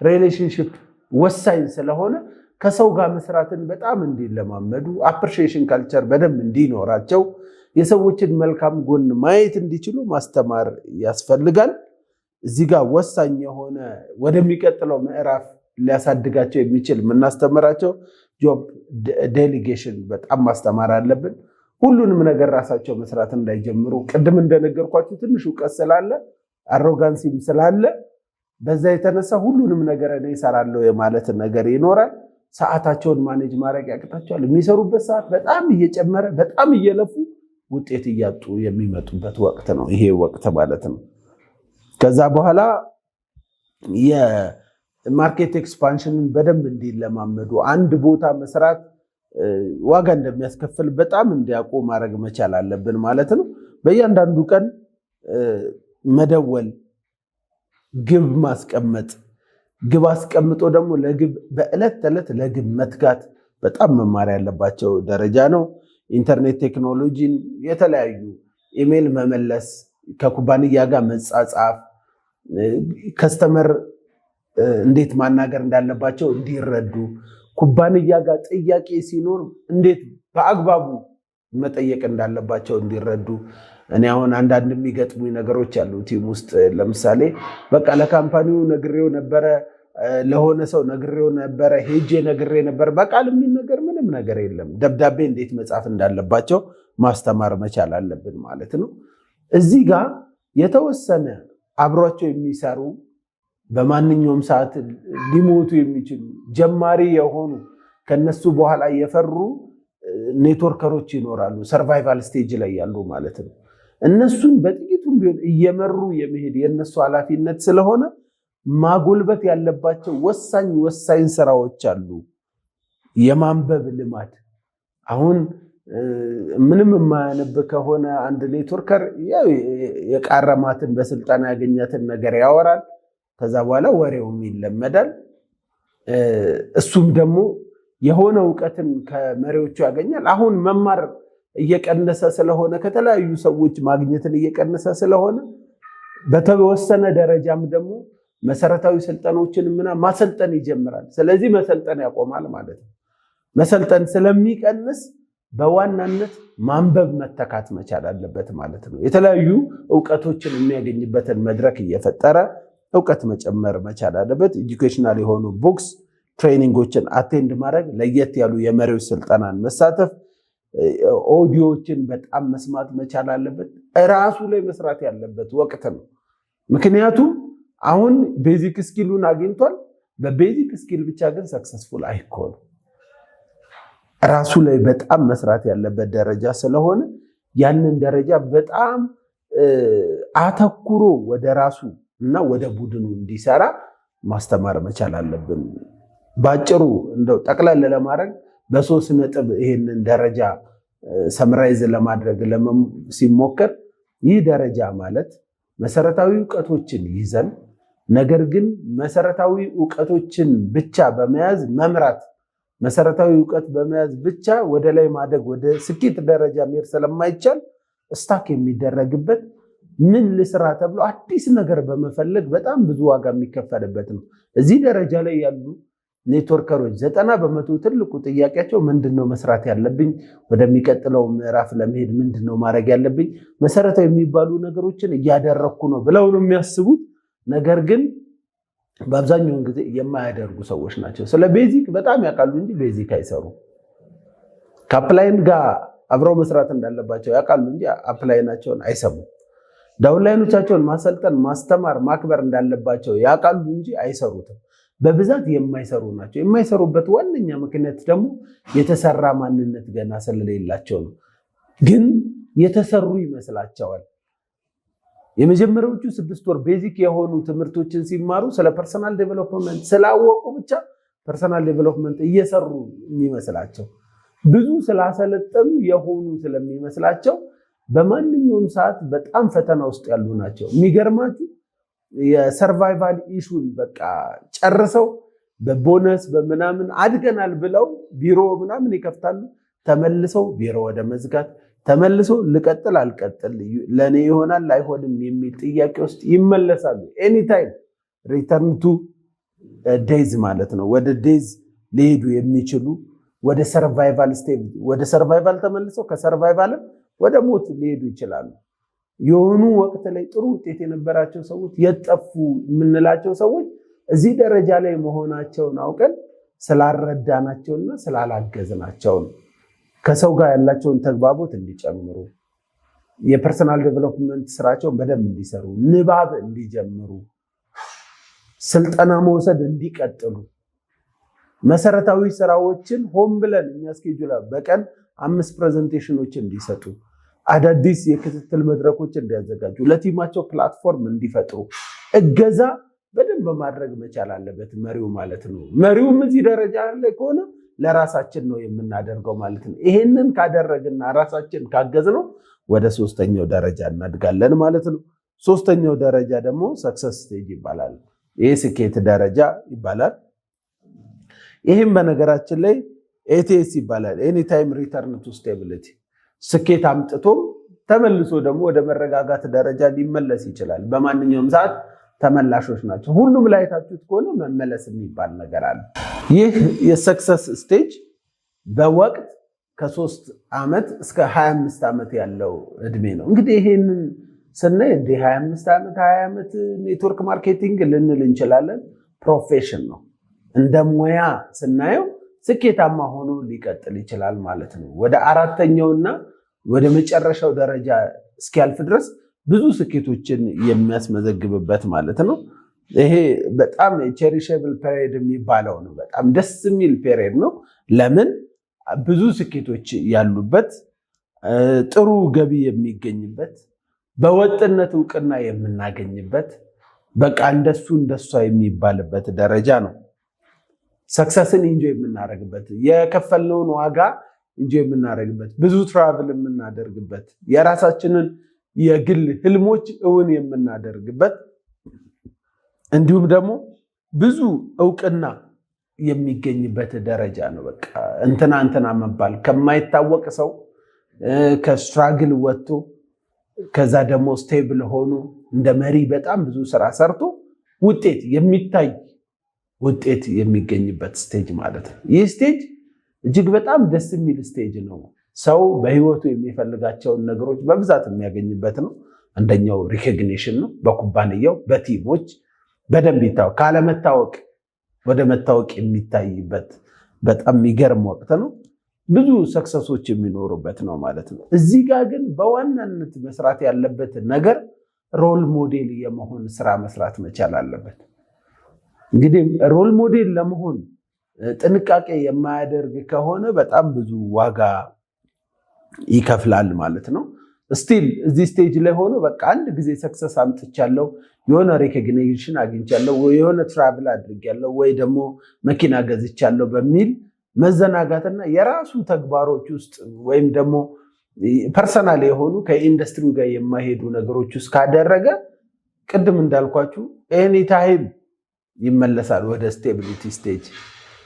ሪሌሽንሽፕ ወሳኝ ስለሆነ ከሰው ጋር መስራትን በጣም እንዲለማመዱ፣ አፕሪሺዬሽን ካልቸር በደንብ እንዲኖራቸው፣ የሰዎችን መልካም ጎን ማየት እንዲችሉ ማስተማር ያስፈልጋል። እዚህ ጋር ወሳኝ የሆነ ወደሚቀጥለው ምዕራፍ ሊያሳድጋቸው የሚችል የምናስተምራቸው ጆብ ዴሊጌሽን በጣም ማስተማር አለብን። ሁሉንም ነገር ራሳቸው መስራት እንዳይጀምሩ፣ ቅድም እንደነገርኳችሁ ትንሽ እውቀት ስላለ አሮጋንሲም ስላለ በዛ የተነሳ ሁሉንም ነገር እኔ እሰራለሁ የማለት ነገር ይኖራል። ሰዓታቸውን ማኔጅ ማድረግ ያቅታቸዋል። የሚሰሩበት ሰዓት በጣም እየጨመረ በጣም እየለፉ ውጤት እያጡ የሚመጡበት ወቅት ነው ይሄ ወቅት ማለት ነው። ከዛ በኋላ የማርኬት ኤክስፓንሽንን በደንብ እንዲለማመዱ አንድ ቦታ መስራት ዋጋ እንደሚያስከፍል በጣም እንዲያውቁ ማድረግ መቻል አለብን ማለት ነው። በእያንዳንዱ ቀን መደወል፣ ግብ ማስቀመጥ፣ ግብ አስቀምጦ ደግሞ ለግብ በዕለት ተዕለት ለግብ መትጋት በጣም መማር ያለባቸው ደረጃ ነው። ኢንተርኔት ቴክኖሎጂን የተለያዩ ኢሜል መመለስ፣ ከኩባንያ ጋር መጻጻፍ፣ ከስተመር እንዴት ማናገር እንዳለባቸው እንዲረዱ፣ ኩባንያ ጋር ጥያቄ ሲኖር እንዴት በአግባቡ መጠየቅ እንዳለባቸው እንዲረዱ። እኔ አሁን አንዳንድ የሚገጥሙኝ ነገሮች አሉ ቲም ውስጥ። ለምሳሌ በቃ ለካምፓኒው ነግሬው ነበረ፣ ለሆነ ሰው ነግሬው ነበረ፣ ሄጄ ነግሬ ነበር። በቃል የሚነገር ምንም ነገር የለም። ደብዳቤ እንዴት መጻፍ እንዳለባቸው ማስተማር መቻል አለብን ማለት ነው። እዚህ ጋር የተወሰነ አብሯቸው የሚሰሩ በማንኛውም ሰዓት ሊሞቱ የሚችሉ ጀማሪ የሆኑ ከነሱ በኋላ የፈሩ ኔትወርከሮች ይኖራሉ፣ ሰርቫይቫል ስቴጅ ላይ ያሉ ማለት ነው። እነሱን በጥቂቱም ቢሆን እየመሩ የመሄድ የነሱ ኃላፊነት ስለሆነ ማጎልበት ያለባቸው ወሳኝ ስራዎች አሉ። የማንበብ ልማድ። አሁን ምንም የማያነብ ከሆነ አንድ ኔትወርከር የቃረማትን በስልጠና ያገኛትን ነገር ያወራል። ከዛ በኋላ ወሬውም ይለመዳል። እሱም ደግሞ የሆነ እውቀትን ከመሪዎቹ ያገኛል። አሁን መማር እየቀነሰ ስለሆነ ከተለያዩ ሰዎች ማግኘትን እየቀነሰ ስለሆነ በተወሰነ ደረጃም ደግሞ መሰረታዊ ስልጠናዎችን ማሰልጠን ይጀምራል። ስለዚህ መሰልጠን ያቆማል ማለት ነው። መሰልጠን ስለሚቀንስ በዋናነት ማንበብ መተካት መቻል አለበት ማለት ነው። የተለያዩ እውቀቶችን የሚያገኝበትን መድረክ እየፈጠረ እውቀት መጨመር መቻል አለበት። ኤጁኬሽናል የሆኑ ቡክስ ትሬኒንጎችን አቴንድ ማድረግ፣ ለየት ያሉ የመሪዎች ስልጠናን መሳተፍ፣ ኦዲዮዎችን በጣም መስማት መቻል አለበት። ራሱ ላይ መስራት ያለበት ወቅት ነው። ምክንያቱም አሁን ቤዚክ ስኪሉን አግኝቷል። በቤዚክ ስኪል ብቻ ግን ሰክሰስፉል አይኮንም። ራሱ ላይ በጣም መስራት ያለበት ደረጃ ስለሆነ ያንን ደረጃ በጣም አተኩሮ ወደ ራሱ እና ወደ ቡድኑ እንዲሰራ ማስተማር መቻል አለብን። ባጭሩ እንደው ጠቅለል ለማድረግ በ3 ነጥብ ይሄንን ደረጃ ሰምራይዝ ለማድረግ ሲሞከር ይህ ደረጃ ማለት መሰረታዊ ዕውቀቶችን ይዘን ነገር ግን መሰረታዊ ዕውቀቶችን ብቻ በመያዝ መምራት፣ መሰረታዊ ዕውቀት በመያዝ ብቻ ወደ ላይ ማደግ፣ ወደ ስኬት ደረጃ መሄድ ስለማይቻል ስታክ የሚደረግበት ምን ልስራ ተብሎ አዲስ ነገር በመፈለግ በጣም ብዙ ዋጋ የሚከፈልበት ነው። እዚህ ደረጃ ላይ ያሉ ኔትወርከሮች 90% ትልቁ ጥያቄያቸው ምንድነው መስራት ያለብኝ፣ ወደሚቀጥለው ምዕራፍ ለመሄድ ምንድነው ማድረግ ያለብኝ፣ መሰረታዊ የሚባሉ ነገሮችን እያደረኩ ነው ብለው ነው የሚያስቡት። ነገር ግን በአብዛኛውን ጊዜ የማያደርጉ ሰዎች ናቸው። ስለ ቤዚክ በጣም ያውቃሉ እንጂ ቤዚክ አይሰሩ። ከአፕላይን ጋር አብረው መስራት እንዳለባቸው ያውቃሉ እንጂ አፕላይናቸውን አይሰሙም። ዳውንላይኖቻቸውን ማሰልጠን፣ ማስተማር፣ ማክበር እንዳለባቸው ያውቃሉ እንጂ አይሰሩትም። በብዛት የማይሰሩ ናቸው። የማይሰሩበት ዋነኛ ምክንያት ደግሞ የተሰራ ማንነት ገና ስለሌላቸው ነው። ግን የተሰሩ ይመስላቸዋል። የመጀመሪያዎቹ 6 ወር ቤዚክ የሆኑ ትምህርቶችን ሲማሩ ስለ ፐርሰናል ዴቨሎፕመንት ስላወቁ ብቻ ፐርሰናል ዴቨሎፕመንት እየሰሩ የሚመስላቸው፣ ብዙ ስላሰለጠኑ የሆኑ ስለሚመስላቸው በማንኛውም ሰዓት በጣም ፈተና ውስጥ ያሉ ናቸው። የሚገርማችሁ የሰርቫይቫል ኢሹን በቃ ጨርሰው በቦነስ በምናምን አድገናል ብለው ቢሮ ምናምን ይከፍታሉ። ተመልሰው ቢሮ ወደ መዝጋት፣ ተመልሶ ልቀጥል አልቀጥል፣ ለኔ ይሆናል አይሆንም የሚል ጥያቄ ውስጥ ይመለሳሉ። ኤኒታይም ሪተርን ቱ ዴዝ ማለት ነው። ወደ ዴዝ ሊሄዱ የሚችሉ ወደ ሰርቫይቫል ስቴጅ፣ ወደ ሰርቫይቫል ተመልሰው ከሰርቫይቫልም ወደ ሞት ሊሄዱ ይችላሉ። የሆኑ ወቅት ላይ ጥሩ ውጤት የነበራቸው ሰዎች፣ የጠፉ የምንላቸው ሰዎች እዚህ ደረጃ ላይ መሆናቸውን አውቀን ስላልረዳናቸውና ስላላገዝናቸው ነው። ከሰው ጋር ያላቸውን ተግባቦት እንዲጨምሩ፣ የፐርሰናል ዴቨሎፕመንት ስራቸውን በደንብ እንዲሰሩ፣ ንባብ እንዲጀምሩ፣ ስልጠና መውሰድ እንዲቀጥሉ፣ መሰረታዊ ስራዎችን ሆን ብለን እኛ ስኬጁላ በቀን 5 ፕሬዘንቴሽኖችን እንዲሰጡ፣ አዳዲስ የክትትል መድረኮች እንዲያዘጋጁ፣ ለቲማቸው ፕላትፎርም እንዲፈጥሩ እገዛ በደንብ ማድረግ መቻል አለበት መሪው ማለት ነው። መሪውም እዚህ ደረጃ ላይ ከሆነ ለራሳችን ነው የምናደርገው ማለት ነው። ይሄንን ካደረግና ራሳችን ካገዝነው ወደ 3ኛው ደረጃ እናድጋለን ማለት ነው። 3ኛው ደረጃ ደግሞ ሰክሰስ ስቴጅ ይባላል። ይህ ስኬት ደረጃ ይባላል። ይህም በነገራችን ላይ ኤቲኤስ ይባላል። ኤኒታይም ሪተርን ቱ ስቴቢሊቲ። ስኬት አምጥቶም ተመልሶ ደግሞ ወደ መረጋጋት ደረጃ ሊመለስ ይችላል። በማንኛውም ሰዓት ተመላሾች ናቸው። ሁሉም ላይ ታችሁት ከሆነ መመለስ የሚባል ነገር አለ። ይህ የሰክሰስ ስቴጅ በወቅት ከ3 ዓመት እስከ 25 ዓመት ያለው እድሜ ነው። እንግዲህ ይሄንን ስናይ እንደ 25 ዓመት 20 ዓመት ኔትወርክ ማርኬቲንግ ልንል እንችላለን። ፕሮፌሽን ነው። እንደ ሙያ ስናየው ስኬታማ ሆኖ ሊቀጥል ይችላል ማለት ነው። ወደ 4ኛውና ወደ መጨረሻው ደረጃ እስኪያልፍ ድረስ ብዙ ስኬቶችን የሚያስመዘግብበት ማለት ነው። ይሄ በጣም ቼሪሸብል ፔሪየድ የሚባለው ነው። በጣም ደስ የሚል ፔሪየድ ነው። ለምን? ብዙ ስኬቶች ያሉበት፣ ጥሩ ገቢ የሚገኝበት፣ በወጥነት እውቅና የምናገኝበት፣ በቃ እንደሱ እንደሷ የሚባልበት ደረጃ ነው። ሰክሰስን ኢንጆይ የምናደርግበት፣ የከፈልነውን ዋጋ ኢንጆይ የምናደርግበት፣ ብዙ ትራቭል የምናደርግበት፣ የራሳችንን የግል ህልሞች እውን የምናደርግበት፣ እንዲሁም ደግሞ ብዙ እውቅና የሚገኝበት ደረጃ ነው። በቃ እንትና መባል ከማይታወቅ ሰው ከስትራግል ወጥቶ ከዛ ደግሞ ስቴብል ሆኖ እንደ መሪ በጣም ብዙ ስራ ሰርቶ ውጤት የሚታይ ውጤት የሚገኝበት ስቴጅ ማለት ነው። ይህ ስቴጅ እጅግ በጣም ደስ የሚል ስቴጅ ነው። ሰው በህይወቱ የሚፈልጋቸውን ነገሮች በብዛት የሚያገኝበት ነው። አንደኛው ሪኮግኒሽን ነው። በኩባንያው በቲሞች በደንብ ይታወቅ፣ ካለመታወቅ ወደ መታወቅ የሚታይበት በጣም የሚገርም ወቅት ነው። ብዙ ሰክሰሶች የሚኖሩበት ነው ማለት ነው። እዚህ ጋር ግን በዋናነት መስራት ያለበት ነገር ሮል ሞዴል የመሆን ስራ መስራት መቻል አለበት። እንግዲህ ሮል ሞዴል ለመሆን ጥንቃቄ የማያደርግ ከሆነ በጣም ብዙ ዋጋ ይከፍላል ማለት ነው። ስቲል እዚህ ስቴጅ ላይ ሆኖ በቃ አንድ ጊዜ ሰክሰስ አምጥቻለሁ፣ የሆነ ሬኮግኒሽን አግኝቻለሁ፣ የሆነ ትራቭል አድርጌያለሁ፣ ወይ ደግሞ መኪና ገዝቻለሁ በሚል መዘናጋትና የራሱ ተግባሮች ውስጥ ወይም ደግሞ ፐርሰናል የሆኑ ከኢንዱስትሪው ጋር የማይሄዱ ነገሮች ውስጥ ካደረገ ቅድም እንዳልኳችሁ ኤኒታይም ይመለሳል ወደ ስቴቢሊቲ ስቴጅ።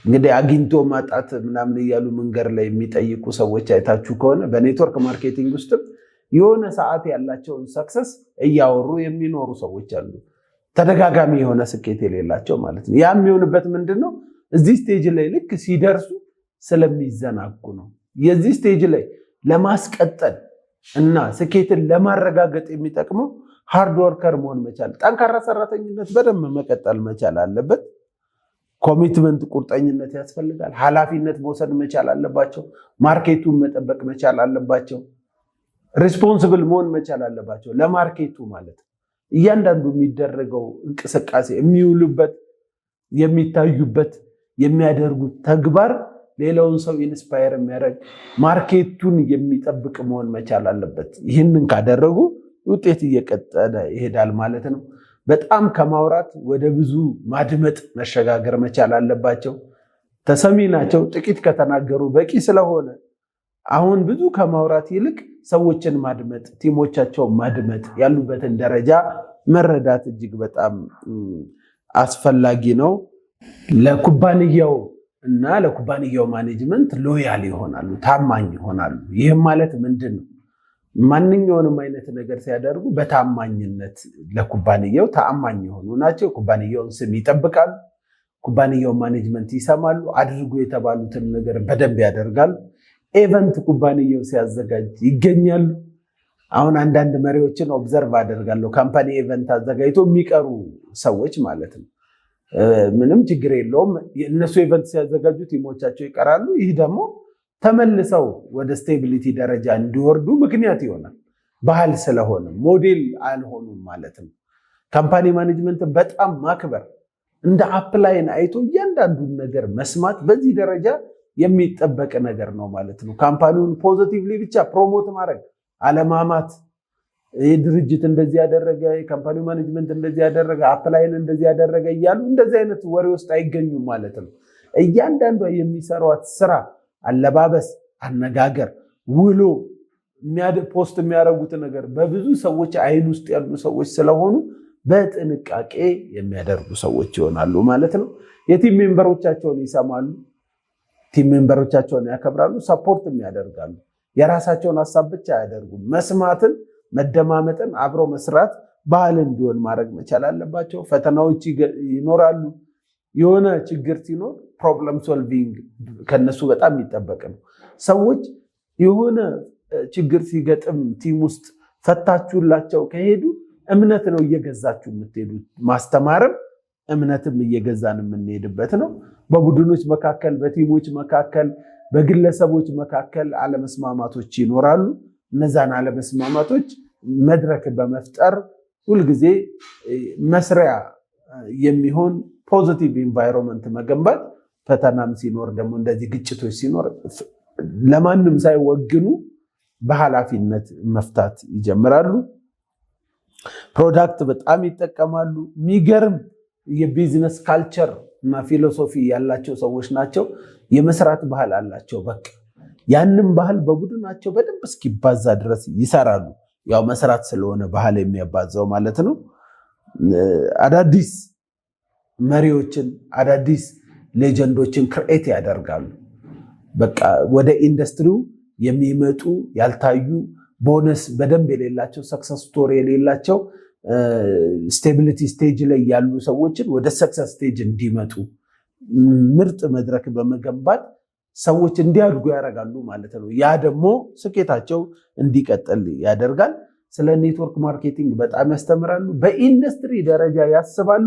እንግዲህ አግኝቶ ማጣት ምናምን እያሉ መንገድ ላይ የሚጠይቁ ሰዎች አይታችሁ ከሆነ በኔትወርክ ማርኬቲንግ ውስጥም የሆነ ሰዓት ያላቸውን ሰክሰስ እያወሩ የሚኖሩ ሰዎች አሉ። ተደጋጋሚ የሆነ ስኬት የሌላቸው ማለት ነው። ያ የሚሆንበት ምንድን ነው? እዚህ ስቴጅ ላይ ልክ ሲደርሱ ስለሚዘናጉ ነው። የዚህ ስቴጅ ላይ ለማስቀጠል እና ስኬትን ለማረጋገጥ የሚጠቅመው ሃርድ ወርከር መሆን መቻል፣ ጠንካራ ሰራተኝነት በደንብ መቀጠል መቻል አለበት። ኮሚትመንት፣ ቁርጠኝነት ያስፈልጋል። ኃላፊነት መውሰድ መቻል አለባቸው። ማርኬቱን መጠበቅ መቻል አለባቸው። ሪስፖንስብል መሆን መቻል አለባቸው ለማርኬቱ ማለት ነው። እያንዳንዱ የሚደረገው እንቅስቃሴ፣ የሚውሉበት፣ የሚታዩበት፣ የሚያደርጉት ተግባር ሌላውን ሰው ኢንስፓየር የሚያደርግ ማርኬቱን የሚጠብቅ መሆን መቻል አለበት። ይህንን ካደረጉ ውጤት እየቀጠለ ይሄዳል ማለት ነው። በጣም ከማውራት ወደ ብዙ ማድመጥ መሸጋገር መቻል አለባቸው። ተሰሚ ናቸው። ጥቂት ከተናገሩ በቂ ስለሆነ አሁን ብዙ ከማውራት ይልቅ ሰዎችን ማድመጥ፣ ቲሞቻቸውን ማድመጥ፣ ያሉበትን ደረጃ መረዳት እጅግ በጣም አስፈላጊ ነው። ለኩባንያው እና ለኩባንያው ማኔጅመንት ሎያል ይሆናሉ፣ ታማኝ ይሆናሉ። ይህም ማለት ምንድን ነው? ማንኛውንም አይነት ነገር ሲያደርጉ በታማኝነት ለኩባንያው ታማኝ የሆኑ ናቸው። ኩባንያውን ስም ይጠብቃሉ። ኩባንያው ማኔጅመንት ይሰማሉ። አድርጉ የተባሉትን ነገር በደንብ ያደርጋሉ። ኤቨንት ኩባንያው ሲያዘጋጅ ይገኛሉ። አሁን አንዳንድ መሪዎችን ኦብዘርቭ አደርጋለሁ። ካምፓኒ ኤቨንት አዘጋጅቶ የሚቀሩ ሰዎች ማለት ነው። ምንም ችግር የለውም። እነሱ ኤቨንት ሲያዘጋጁ ቲሞቻቸው ይቀራሉ። ይህ ደግሞ ተመልሰው ወደ ስቴቢሊቲ ደረጃ እንዲወርዱ ምክንያት ይሆናል። ባህል ስለሆነ ሞዴል አልሆኑም ማለት ነው። ካምፓኒ ማኔጅመንትን በጣም ማክበር፣ እንደ አፕላይን አይቶ እያንዳንዱን ነገር መስማት በዚህ ደረጃ የሚጠበቅ ነገር ነው ማለት ነው። ካምፓኒውን ፖዚቲቭሊ ብቻ ፕሮሞት ማድረግ አለማማት፣ ይህ ድርጅት እንደዚህ ያደረገ፣ የካምፓኒው ማኔጅመንት እንደዚህ ያደረገ፣ አፕላይን እንደዚህ ያደረገ እያሉ እንደዚህ አይነት ወሬ ውስጥ አይገኙም ማለት ነው። እያንዳንዷ የሚሰሯት ስራ፣ አለባበስ፣ አነጋገር፣ ውሎ፣ ፖስት የሚያደርጉት ነገር በብዙ ሰዎች አይን ውስጥ ያሉ ሰዎች ስለሆኑ በጥንቃቄ የሚያደርጉ ሰዎች ይሆናሉ ማለት ነው። የቲም ሜምበሮቻቸውን ይሰማሉ፣ ቲም ሜምበሮቻቸውን ያከብራሉ፣ ሰፖርትም ያደርጋሉ። የራሳቸውን ሀሳብ ብቻ አያደርጉም። መስማትን፣ መደማመጥን፣ አብሮ መስራት ባህል እንዲሆን ማድረግ መቻል አለባቸው። ፈተናዎች ይኖራሉ። የሆነ ችግር ሲኖር ፕሮብለም ሶልቪንግ ከነሱ በጣም የሚጠበቅ ነው። ሰዎች የሆነ ችግር ሲገጥም ቲም ውስጥ ፈታችሁላቸው ከሄዱ እምነት ነው እየገዛችሁ የምትሄዱት። ማስተማርም እምነትም እየገዛን የምንሄድበት ነው። በቡድኖች መካከል፣ በቲሞች መካከል፣ በግለሰቦች መካከል አለመስማማቶች ይኖራሉ። እነዛን አለመስማማቶች መድረክ በመፍጠር ሁልጊዜ መስሪያ የሚሆን ፖዚቲቭ ኢንቫይሮንመንት መገንባት፣ ፈተናም ሲኖር ደግሞ እንደዚህ ግጭቶች ሲኖር ለማንም ሳይወግኑ በኃላፊነት መፍታት ይጀምራሉ። ፕሮዳክት በጣም ይጠቀማሉ። የሚገርም የቢዝነስ ካልቸር እና ፊሎሶፊ ያላቸው ሰዎች ናቸው። የመስራት ባህል አላቸው። በቃ ያንን ባህል በቡድናቸው በደንብ እስኪባዛ ድረስ ይሰራሉ። ያው መስራት ስለሆነ ባህል የሚያባዛው ማለት ነው። አዳዲስ መሪዎችን፣ አዳዲስ ሌጀንዶችን ክሬት ያደርጋሉ። በቃ ወደ ኢንዱስትሪው የሚመጡ ያልታዩ ቦነስ በደንብ የሌላቸው ሰክሰስ ስቶሪ የሌላቸው ስቴቢሊቲ ስቴጅ ላይ ያሉ ሰዎችን ወደ ሰክሰስ ስቴጅ እንዲመጡ ምርጥ መድረክ በመገንባት ሰዎች እንዲያድጉ ያደርጋሉ ማለት ነው። ያ ደግሞ ስኬታቸው እንዲቀጥል ያደርጋል። ስለ ኔትወርክ ማርኬቲንግ በጣም ያስተምራሉ። በኢንዱስትሪ ደረጃ ያስባሉ፣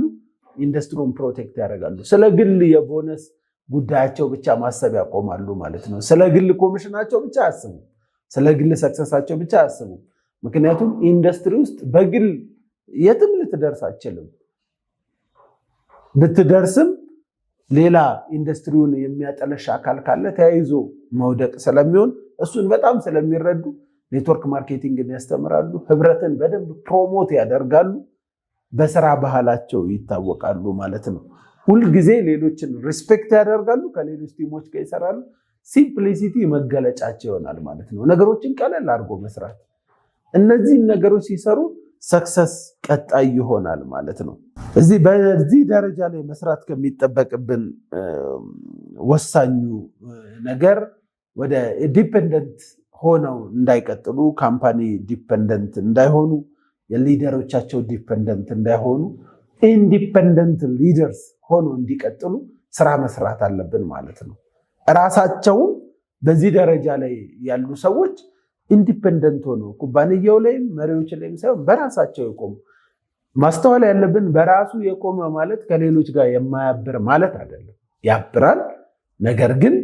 ኢንዱስትሪውን ፕሮቴክት ያደርጋሉ። ስለ ግል የቦነስ ጉዳያቸው ብቻ ማሰብ ያቆማሉ ማለት ነው። ስለ ግል ኮሚሽናቸው ብቻ አያስቡ፣ ስለ ግል ሰክሰሳቸው ብቻ አያስቡ። ምክንያቱም ኢንዱስትሪ ውስጥ በግል የትም ልትደርስ አትችልም። ብትደርስም ሌላ ኢንዱስትሪውን የሚያጠለሽ አካል ካለ ተያይዞ መውደቅ ስለሚሆን እሱን በጣም ስለሚረዱ ኔትወርክ ማርኬቲንግን ያስተምራሉ። ህብረትን በደንብ ፕሮሞት ያደርጋሉ። በስራ ባህላቸው ይታወቃሉ ማለት ነው። ሁልጊዜ ሌሎችን ሪስፔክት ያደርጋሉ። ከሌሎች ቲሞች ጋር ይሰራሉ። ሲምፕሊሲቲ መገለጫቸው ይሆናል ማለት ነው። ነገሮችን ቀለል አድርጎ መስራት። እነዚህን ነገሮች ሲሰሩ ሰክሰስ ቀጣይ ይሆናል ማለት ነው። በዚህ ደረጃ ላይ መስራት ከሚጠበቅብን ወሳኙ ነገር ወደ ዲፔንደንት ሆነው እንዳይቀጥሉ፣ ካምፓኒ ዲፔንደንት እንዳይሆኑ፣ የሊደሮቻቸው ዲፔንደንት እንዳይሆኑ፣ ኢንዲፔንደንት ሊደርስ ሆኖ እንዲቀጥሉ ስራ መስራት አለብን ማለት ነው። ራሳቸውን በዚህ ደረጃ ላይ ያሉ ሰዎች ኢንዲፔንደንት ሆኖ ኩባንያው ላይም መሪዎች ላይም ሳይሆን በራሳቸው የቆሙ ማስተዋል ያለብን፣ በራሱ የቆመ ማለት ከሌሎች ጋር የማያብር ማለት አይደለም። ያብራል፣ ነገር ግን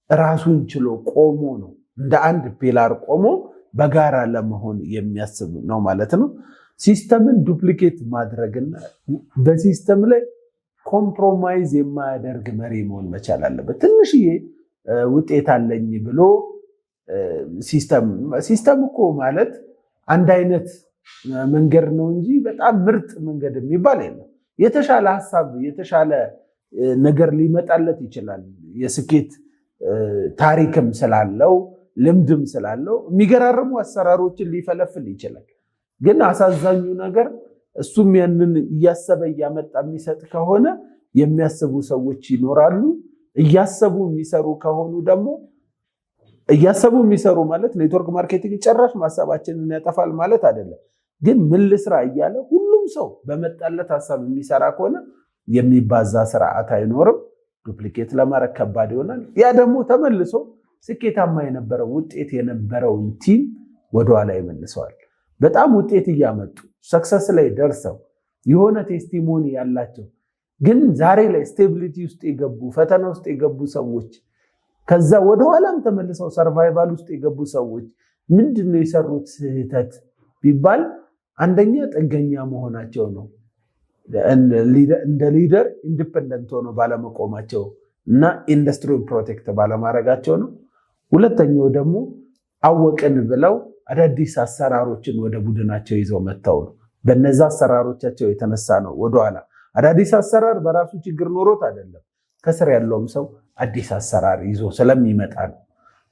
ራሱን ችሎ ቆሞ ነው። እንደ አንድ ፒላር ቆሞ በጋራ ለመሆን የሚያስብ ነው ማለት ነው። ሲስተምን ዱፕሊኬት ማድረግና በሲስተም ላይ ኮምፕሮማይዝ የማያደርግ መሪ መሆን መቻል አለበት። ትንሽዬ ውጤት አለኝ ብሎ ሲስተም እኮ ማለት አንድ አይነት መንገድ ነው እንጂ በጣም ምርጥ መንገድ የሚባል የለም። የተሻለ ሀሳብ፣ የተሻለ ነገር ሊመጣለት ይችላል። የስኬት ታሪክም ስላለው ልምድም ስላለው የሚገራርሙ አሰራሮችን ሊፈለፍል ይችላል። ግን አሳዛኙ ነገር እሱም ያንን እያሰበ እያመጣ የሚሰጥ ከሆነ የሚያስቡ ሰዎች ይኖራሉ። እያሰቡ የሚሰሩ ከሆኑ ደግሞ እያሰቡ የሚሰሩ ማለት ኔትወርክ ማርኬቲንግ ጨራሽ ማሰባችንን ያጠፋል ማለት አይደለም። ግን ምን ልስራ እያለ ሁሉም ሰው በመጣለት ሀሳብ የሚሰራ ከሆነ የሚባዛ ስርዓት አይኖርም። ዱፕሊኬት ለማድረግ ከባድ ይሆናል። ያ ደግሞ ተመልሶ ስኬታማ የነበረው ውጤት የነበረውን ቲም ወደኋላ ይመልሰዋል። በጣም ውጤት እያመጡ ሰክሰስ ላይ ደርሰው የሆነ ቴስቲሞኒ ያላቸው ግን ዛሬ ላይ ስቴቢሊቲ ውስጥ የገቡ ፈተና ውስጥ የገቡ ሰዎች ከዛ ወደኋላም ተመልሰው ሰርቫይቫል ውስጥ የገቡ ሰዎች ምንድነው የሰሩት ስህተት ቢባል አንደኛ ጥገኛ መሆናቸው ነው። እንደ ሊደር ኢንዲፔንደንት ሆኖ ባለመቆማቸው እና ኢንዱስትሪውን ፕሮቴክት ባለማድረጋቸው ነው። ሁለተኛው ደግሞ አወቅን ብለው አዳዲስ አሰራሮችን ወደ ቡድናቸው ይዘው መጥተው ነው። በነዛ አሰራሮቻቸው የተነሳ ነው ወደኋላ። አዳዲስ አሰራር በራሱ ችግር ኖሮት አይደለም፣ ከስር ያለውም ሰው አዲስ አሰራር ይዞ ስለሚመጣ ነው።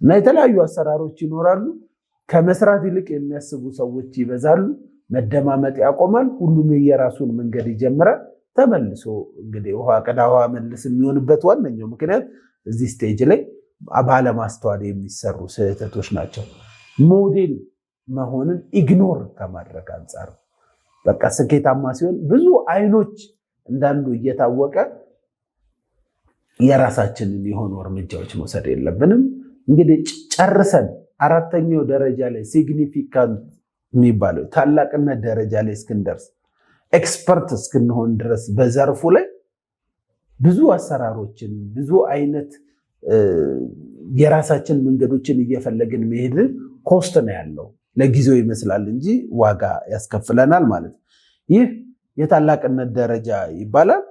እና የተለያዩ አሰራሮች ይኖራሉ። ከመስራት ይልቅ የሚያስቡ ሰዎች ይበዛሉ። መደማመጥ ያቆማል። ሁሉም የራሱን መንገድ ይጀምራል። ተመልሶ እንግዲህ ውሃ ቀዳ ውሃ መልስ የሚሆንበት ዋነኛው ምክንያት እዚህ ስቴጅ ላይ ባለማስተዋል የሚሰሩ ስህተቶች ናቸው። ሞዴል መሆንን ኢግኖር ከማድረግ አንጻር በቃ ስኬታማ ሲሆን ብዙ አይኖች እንዳሉ እየታወቀ የራሳችንን የሆኑ እርምጃዎች መውሰድ የለብንም። እንግዲህ ጨርሰን አራተኛው ደረጃ ላይ ሲግኒፊካንት የሚባለው ታላቅነት ደረጃ ላይ እስክንደርስ ኤክስፐርት እስክንሆን ድረስ በዘርፉ ላይ ብዙ አሰራሮችን ብዙ አይነት የራሳችን መንገዶችን እየፈለግን መሄድ ኮስት ነው ያለው። ለጊዜው ይመስላል እንጂ ዋጋ ያስከፍለናል ማለት ነው። ይህ የታላቅነት ደረጃ ይባላል።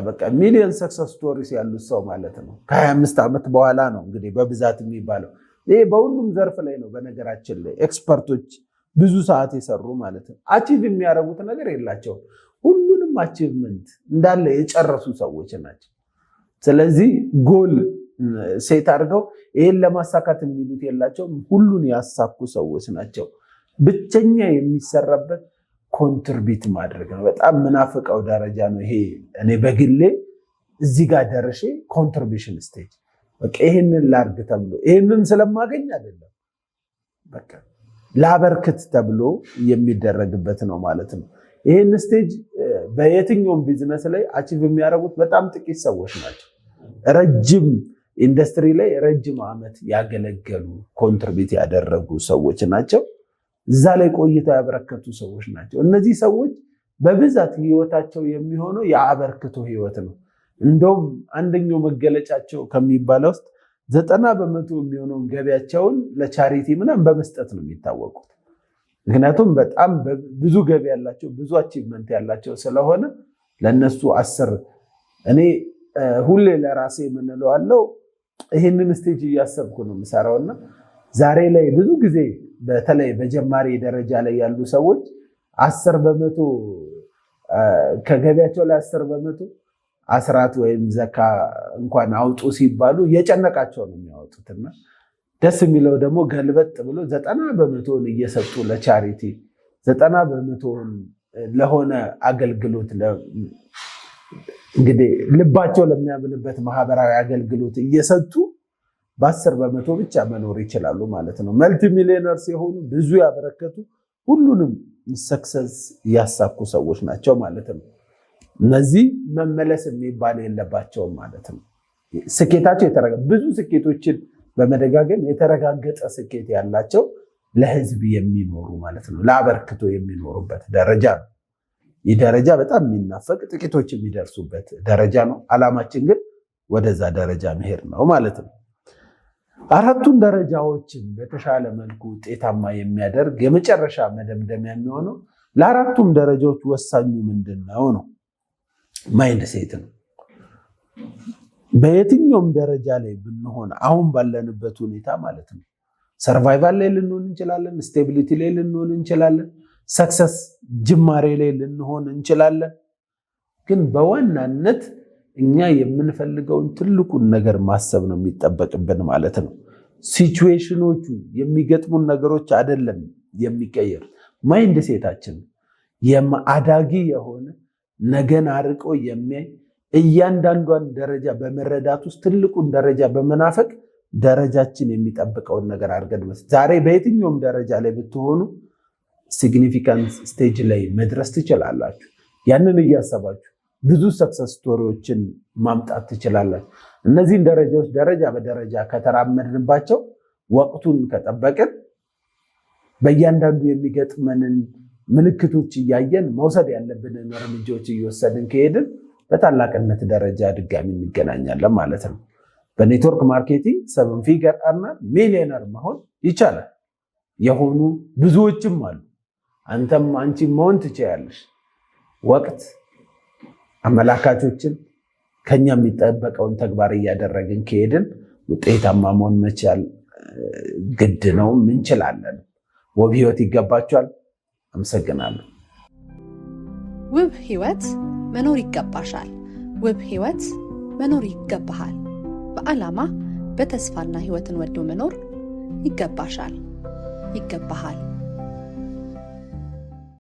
በቃ ሚሊዮን ሰክሰስ ስቶሪስ ያሉት ሰው ማለት ነው። ከ25 ዓመት በኋላ ነው እንግዲህ በብዛት የሚባለው። ይሄ በሁሉም ዘርፍ ላይ ነው። በነገራችን ላይ ኤክስፐርቶች ብዙ ሰዓት የሰሩ ማለት ነው። አቺቭ የሚያደርጉት ነገር የላቸውም። ሁሉንም አቺቭመንት እንዳለ የጨረሱ ሰዎች ናቸው። ስለዚህ ጎል ሴት አድርገው ይህን ለማሳካት የሚሉት የላቸውም። ሁሉን ያሳኩ ሰዎች ናቸው። ብቸኛ የሚሰራበት ኮንትሪቢዩት ማድረግ ነው። በጣም ምናፍቀው ደረጃ ነው ይሄ። እኔ በግሌ እዚህ ጋር ደርሼ ኮንትሪቢዩሽን ስቴጅ በቃ ይህንን ላርግ ተብሎ ይህንን ስለማገኝ አይደለም፣ በቃ ላበርክት ተብሎ የሚደረግበት ነው ማለት ነው። ይህን ስቴጅ በየትኛውም ቢዝነስ ላይ አቺቭ የሚያደርጉት በጣም ጥቂት ሰዎች ናቸው። ረጅም ኢንዱስትሪ ላይ ረጅም ዓመት ያገለገሉ ኮንትሪቢዩት ያደረጉ ሰዎች ናቸው። እዛ ላይ ቆይታ ያበረከቱ ሰዎች ናቸው። እነዚህ ሰዎች በብዛት ህይወታቸው የሚሆነው የአበርክቶ ህይወት ነው። እንደውም አንደኛው መገለጫቸው ከሚባለው ውስጥ 90% የሚሆነውን ገቢያቸውን ለቻሪቲ ምናምን በመስጠት ነው የሚታወቁት። ምክንያቱም በጣም ብዙ ገቢ ያላቸው ብዙ አቺቭመንት ያላቸው ስለሆነ ለነሱ 10 እኔ ሁሌ ለራሴ የምንለዋለው ይህንን ስቴጅ እያሰብኩ ነው የምሰራውና ዛሬ ላይ ብዙ ጊዜ በተለይ በጀማሪ ደረጃ ላይ ያሉ ሰዎች 10% ከገቢያቸው ላይ 10% አስራት ወይም ዘካ እንኳን አውጡ ሲባሉ የጨነቃቸው ነው የሚያወጡትና ደስ የሚለው ደግሞ ገልበጥ ብሎ 90% እየሰጡ ለቻሪቲ 90% ለሆነ አገልግሎት እንግዲህ ልባቸው ለሚያምንበት ማህበራዊ አገልግሎት እየሰጡ በ10% ብቻ መኖር ይችላሉ ማለት ነው። መልቲ ሚሊዮነርስ የሆኑ ብዙ ያበረከቱ ሁሉንም ሰክሰስ ያሳኩ ሰዎች ናቸው ማለት ነው። እነዚህ መመለስ የሚባል የለባቸውም ማለት ነው። ስኬታቸው ብዙ ስኬቶችን በመደጋገም የተረጋገጠ ስኬት ያላቸው ለህዝብ የሚኖሩ ማለት ነው። ለአበርክቶ የሚኖሩበት ደረጃ ነው። ይህ ደረጃ በጣም የሚናፈቅ ጥቂቶች የሚደርሱበት ደረጃ ነው። ዓላማችን ግን ወደዛ ደረጃ መሄድ ነው ማለት ነው። አራቱን ደረጃዎችን በተሻለ መልኩ ውጤታማ የሚያደርግ የመጨረሻ መደምደሚያ የሚሆነው ለአራቱም ደረጃዎች ወሳኙ ምንድን ነው? ማይንድ ሴት ነው። በየትኛውም ደረጃ ላይ ብንሆን አሁን ባለንበት ሁኔታ ማለት ነው ሰርቫይቫል ላይ ልንሆን እንችላለን፣ ስቴቢሊቲ ላይ ልንሆን እንችላለን፣ ሰክሰስ ጅማሬ ላይ ልንሆን እንችላለን። ግን በዋናነት እኛ የምንፈልገውን ትልቁን ነገር ማሰብ ነው የሚጠበቅብን ማለት ነው። ሲቹዌሽኖቹ የሚገጥሙን ነገሮች አይደለም የሚቀየር ማይንድ ሴታችን የአዳጊ የሆነ ነገን አርቆ የሚያይ እያንዳንዷን ደረጃ በመረዳት ውስጥ ትልቁን ደረጃ በመናፈቅ ደረጃችን የሚጠብቀውን ነገር አድርገን ዛሬ በየትኛውም ደረጃ ላይ ብትሆኑ ሲግኒፊካንት ስቴጅ ላይ መድረስ ትችላላችሁ። ያንን እያሰባችሁ ብዙ ሰክሰስ ስቶሪዎችን ማምጣት ትችላላችሁ። እነዚህን ደረጃዎች ደረጃ በደረጃ ከተራመድንባቸው ወቅቱን ከጠበቅን በእያንዳንዱ የሚገጥመንን ምልክቶች እያየን መውሰድ ያለብንን እርምጃዎች እየወሰድን ከሄድን በታላቅነት ደረጃ ድጋሚ እንገናኛለን ማለት ነው። በኔትወርክ ማርኬቲንግ 7 ፊገር እና ሚሊዮነር መሆን ይቻላል። የሆኑ ብዙዎችም አሉ። አንተም አንቺ መሆን ትችያለሽ። ወቅት አመላካቾችን ከኛ የሚጠበቀውን ተግባር እያደረግን ከሄድን ውጤታማ መሆን መቻል ግድ ነው። እንችላለን። ውብ ህይወት ይገባችኋል። አመሰግናለሁ። ውብ ህይወት መኖር ይገባሻል። ውብ ህይወት መኖር ይገባሃል። በዓላማ በተስፋና ህይወትን ወዶ መኖር ይገባሻል፣ ይገባሃል።